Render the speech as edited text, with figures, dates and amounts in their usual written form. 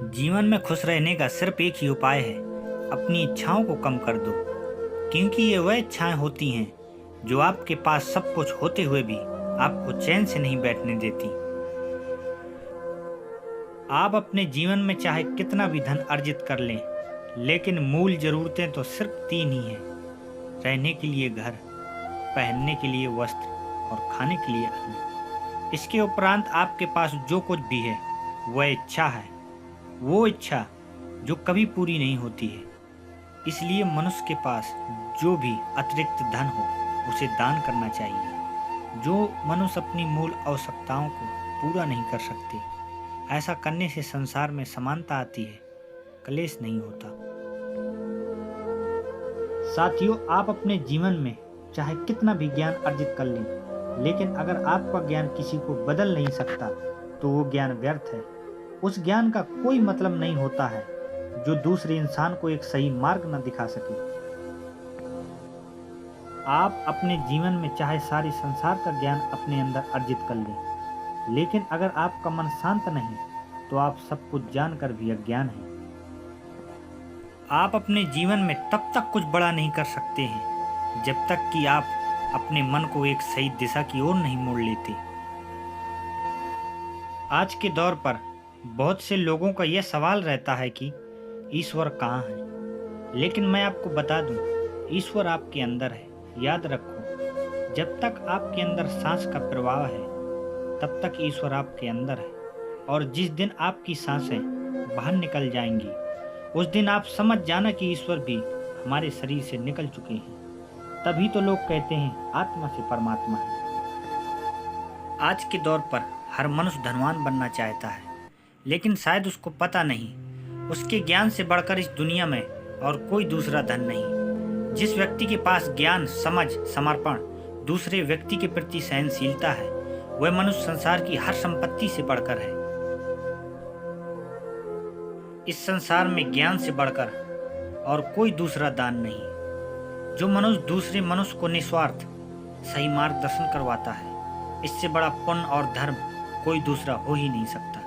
जीवन में खुश रहने का सिर्फ एक ही उपाय है, अपनी इच्छाओं को कम कर दो, क्योंकि ये वह इच्छाएं होती हैं जो आपके पास सब कुछ होते हुए भी आपको चैन से नहीं बैठने देती। आप अपने जीवन में चाहे कितना भी धन अर्जित कर लें, लेकिन मूल जरूरतें तो सिर्फ तीन ही हैं: रहने के लिए घर, पहनने के लिए वस्त्र और खाने के लिए अन्न। इसके उपरांत आपके पास जो कुछ भी है वह इच्छा है, वो इच्छा जो कभी पूरी नहीं होती है। इसलिए मनुष्य के पास जो भी अतिरिक्त धन हो उसे दान करना चाहिए। जो मनुष्य अपनी मूल आवश्यकताओं को पूरा नहीं कर सकते, ऐसा करने से संसार में समानता आती है, कलेश नहीं होता। साथियों, आप अपने जीवन में चाहे कितना भी ज्ञान अर्जित कर लें, लेकिन अगर आपका ज्ञान किसी को बदल नहीं सकता तो वो ज्ञान व्यर्थ है। उस ज्ञान का कोई मतलब नहीं होता है जो दूसरे इंसान को एक सही मार्ग न दिखा सके। आप अपने जीवन में चाहे सारे संसार का ज्ञान अपने अंदर अर्जित कर लें, लेकिन अगर आपका मन शांत नहीं तो आप सब कुछ जानकर भी अज्ञान हैं। आप अपने जीवन में तब तक कुछ बड़ा नहीं कर सकते हैं जब तक कि आप अपने मन को एक सही दिशा की ओर नहीं मोड़ लेते। आज के दौर पर बहुत से लोगों का यह सवाल रहता है कि ईश्वर कहाँ है, लेकिन मैं आपको बता दूं, ईश्वर आपके अंदर है। याद रखो, जब तक आपके अंदर सांस का प्रवाह है तब तक ईश्वर आपके अंदर है, और जिस दिन आपकी सांसें बाहर निकल जाएंगी उस दिन आप समझ जाना कि ईश्वर भी हमारे शरीर से निकल चुके हैं। तभी तो लोग कहते हैं आत्मा से परमात्मा है। आज के दौर पर हर मनुष्य धनवान बनना चाहता है, लेकिन शायद उसको पता नहीं, उसके ज्ञान से बढ़कर इस दुनिया में और कोई दूसरा धन नहीं। जिस व्यक्ति के पास ज्ञान, समझ, समर्पण, दूसरे व्यक्ति के प्रति सहनशीलता है, वह मनुष्य संसार की हर संपत्ति से बढ़कर है। इस संसार में ज्ञान से बढ़कर और कोई दूसरा दान नहीं। जो मनुष्य दूसरे मनुष्य को निस्वार्थ सही मार्गदर्शन करवाता है, इससे बड़ा पुण्य और धर्म कोई दूसरा हो ही नहीं सकता।